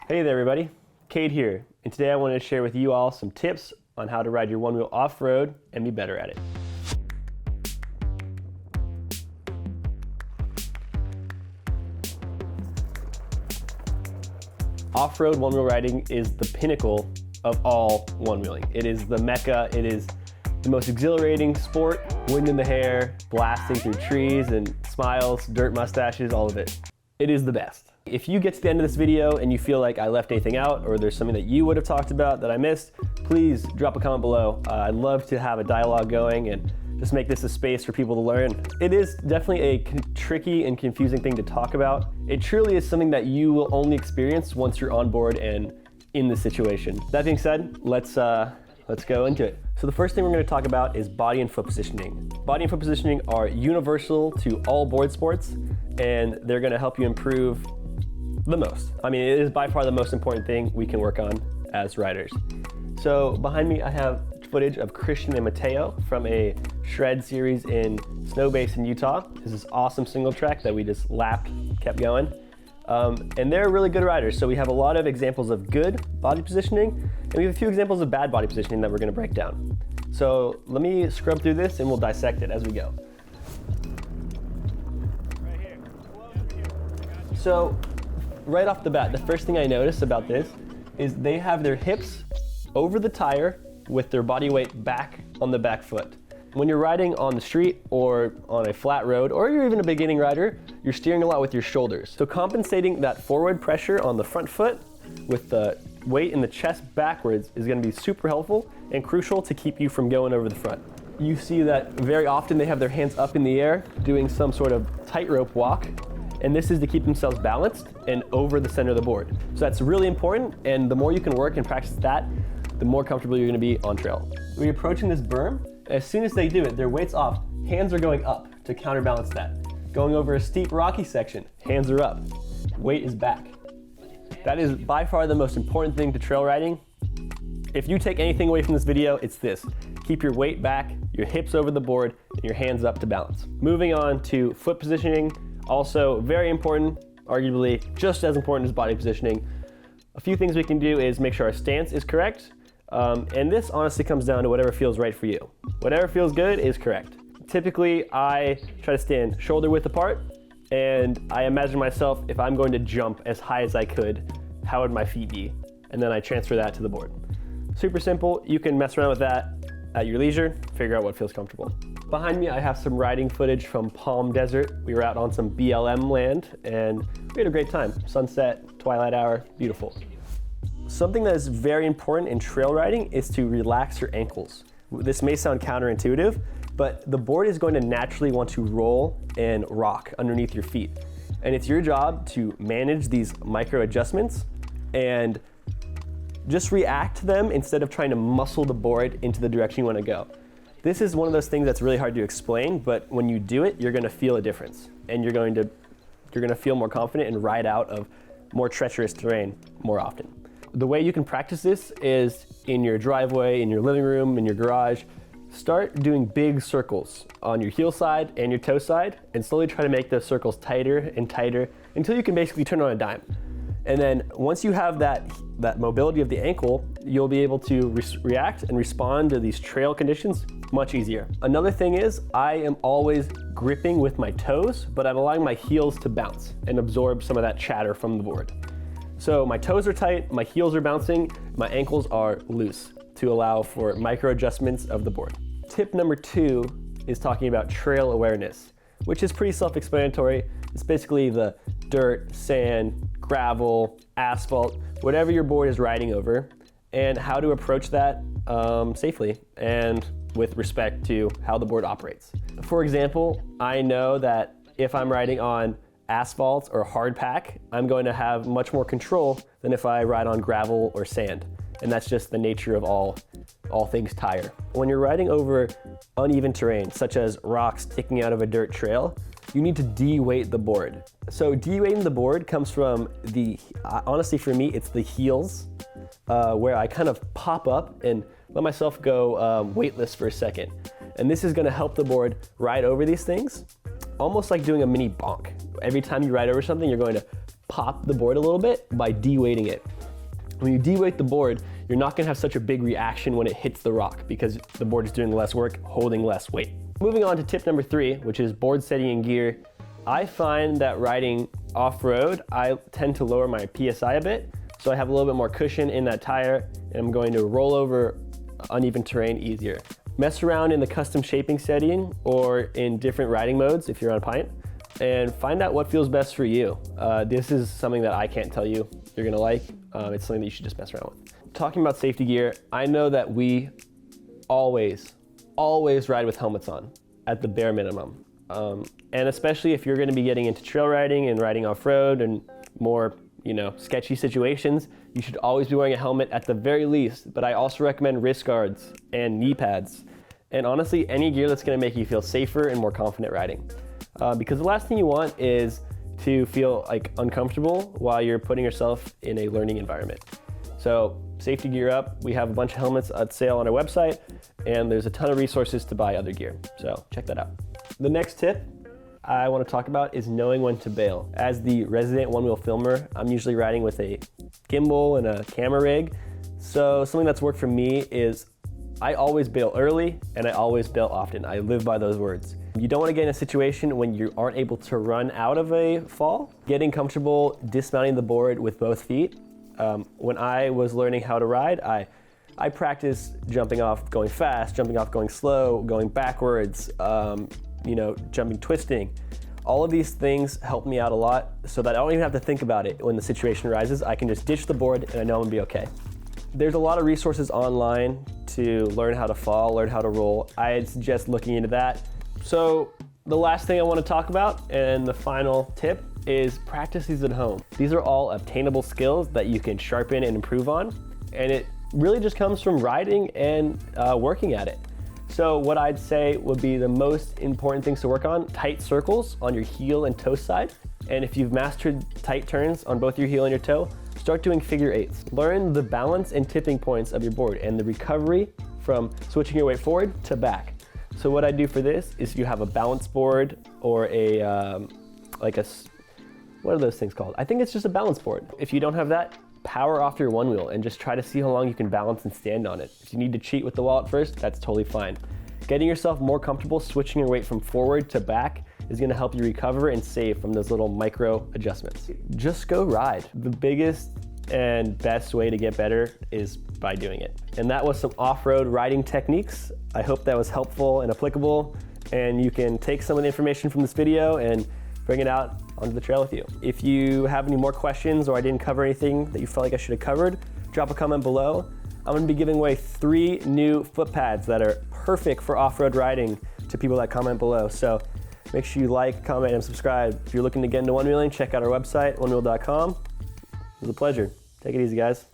Hey there everybody, Cade here, and today I wanted to share with you all some tips on how to ride your Onewheel off-road and be better at it. Off-road Onewheel riding is the pinnacle of all one-wheeling. It is the mecca, it is the most exhilarating sport, wind in the hair, blasting through trees and smiles, dirt mustaches, all of it. It is the best. If you get to the end of this video and you feel like I left anything out or there's something that you would have talked about that I missed, please drop a comment below. I'd love to have a dialogue going and just make this a space for people to learn. It is definitely a tricky and confusing thing to talk about. It truly is something that you will only experience once you're on board and in the situation. That being said, let's go into it. So the first thing we're going to talk about is body and foot positioning. Body and foot positioning are universal to all board sports, and they're going to help you improve the most. I mean, it is by far the most important thing we can work on as riders. So behind me, I have footage of Christian and Mateo from a shred series in Snow Base in Utah. This is awesome single track that we just lapped, kept going. And they're really good riders. So we have a lot of examples of good body positioning, and we have a few examples of bad body positioning that we're gonna break down. So let me scrub through this and we'll dissect it as we go. Right here. So right off the bat, the first thing I notice about this is they have their hips over the tire with their body weight back on the back foot. When you're riding on the street or on a flat road, or you're even a beginning rider, you're steering a lot with your shoulders. So compensating that forward pressure on the front foot with the weight in the chest backwards is gonna be super helpful and crucial to keep you from going over the front. You see that very often they have their hands up in the air doing some sort of tightrope walk, and this is to keep themselves balanced and over the center of the board. So that's really important, and the more you can work and practice that, the more comfortable you're gonna be on trail. When you're approaching this berm, as soon as they do it, their weight's off, hands are going up to counterbalance that. Going over a steep rocky section, hands are up, weight is back. That is by far the most important thing to trail riding. If you take anything away from this video, it's this. Keep your weight back, your hips over the board, and your hands up to balance. Moving on to foot positioning, also very important, arguably just as important as body positioning. A few things we can do is make sure our stance is correct, and this honestly comes down to whatever feels right for you. Whatever feels good is correct. Typically, I try to stand shoulder width apart, and I imagine myself, if I'm going to jump as high as I could, how would my feet be? And then I transfer that to the board. Super simple, you can mess around with that at your leisure, figure out what feels comfortable. Behind me, I have some riding footage from Palm Desert. We were out on some BLM land, and we had a great time. Sunset, twilight hour, beautiful. Something that is very important in trail riding is to relax your ankles. This may sound counterintuitive, but the board is going to naturally want to roll and rock underneath your feet. And it's your job to manage these micro adjustments and just react to them instead of trying to muscle the board into the direction you want to go. This is one of those things that's really hard to explain, but when you do it, you're going to feel a difference, and you're going to feel more confident and ride out of more treacherous terrain more often. The way you can practice this is in your driveway, in your living room, in your garage. Start doing big circles on your heel side and your toe side, and slowly try to make those circles tighter and tighter until you can basically turn on a dime. And then once you have that mobility of the ankle, you'll be able to react and respond to these trail conditions much easier. Another thing is I am always gripping with my toes, but I'm allowing my heels to bounce and absorb some of that chatter from the board. So my toes are tight, my heels are bouncing, my ankles are loose to allow for micro adjustments of the board. Tip number 2 is talking about trail awareness, which is pretty self-explanatory. It's basically the dirt, sand, gravel, asphalt, whatever your board is riding over, and how to approach that safely and with respect to how the board operates. For example, I know that if I'm riding on asphalt or hard pack, I'm going to have much more control than if I ride on gravel or sand. And that's just the nature of all things tire. When you're riding over uneven terrain, such as rocks sticking out of a dirt trail, you need to de-weight the board. So de-weighting the board comes from honestly for me, it's the heels, where I kind of pop up and let myself go weightless for a second. And this is gonna help the board ride over these things, almost like doing a mini bonk. Every time you ride over something, you're going to pop the board a little bit by de-weighting it. When you de-weight the board, you're not gonna have such a big reaction when it hits the rock because the board is doing less work, holding less weight. Moving on to tip number 3, which is board setting and gear. I find that riding off-road, I tend to lower my PSI a bit, so I have a little bit more cushion in that tire, and I'm going to roll over uneven terrain easier. Mess around in the custom shaping setting or in different riding modes if you're on Pint, and find out what feels best for you. This is something that I can't tell you you're gonna like. It's something that you should just mess around with. Talking about safety gear, I know that we always ride with helmets on at the bare minimum. And especially if you're gonna be getting into trail riding and riding off-road and more, sketchy situations, you should always be wearing a helmet at the very least, but I also recommend wrist guards and knee pads. And honestly, any gear that's gonna make you feel safer and more confident riding. Because the last thing you want is to feel like uncomfortable while you're putting yourself in a learning environment. So safety gear up, we have a bunch of helmets at sale on our website, and there's a ton of resources to buy other gear. So check that out. The next tip I want to talk about is knowing when to bail. As the resident one-wheel filmer, I'm usually riding with a gimbal and a camera rig. So something that's worked for me is I always bail early and I always bail often. I live by those words. You don't want to get in a situation when you aren't able to run out of a fall. Getting comfortable dismounting the board with both feet. When I was learning how to ride, I practiced jumping off, going fast, jumping off, going slow, going backwards, jumping, twisting. All of these things help me out a lot so that I don't even have to think about it when the situation arises. I can just ditch the board and I know I'm gonna be okay. There's a lot of resources online to learn how to fall, learn how to roll. I'd suggest looking into that. So the last thing I want to talk about and the final tip is practice these at home. These are all obtainable skills that you can sharpen and improve on, and it really just comes from riding and working at it. So what I'd say would be the most important things to work on: tight circles on your heel and toe side. And if you've mastered tight turns on both your heel and your toe, start doing figure eights. Learn the balance and tipping points of your board and the recovery from switching your weight forward to back. So what I do for this is you have a balance board or what are those things called? I think it's just a balance board. If you don't have that, power off your one wheel and just try to see how long you can balance and stand on it. If you need to cheat with the wall at first, that's totally fine. Getting yourself more comfortable switching your weight from forward to back is gonna help you recover and save from those little micro adjustments. Just go ride. The biggest and best way to get better is by doing it. And that was some off-road riding techniques. I hope that was helpful and applicable, and you can take some of the information from this video and bring it out onto the trail with you. If you have any more questions or I didn't cover anything that you felt like I should have covered, drop a comment below. I'm gonna be giving away 3 new foot pads that are perfect for off-road riding to people that comment below. So make sure you like, comment, and subscribe. If you're looking to get into one-wheeling, check out our website, onewheel.com. It was a pleasure. Take it easy, guys.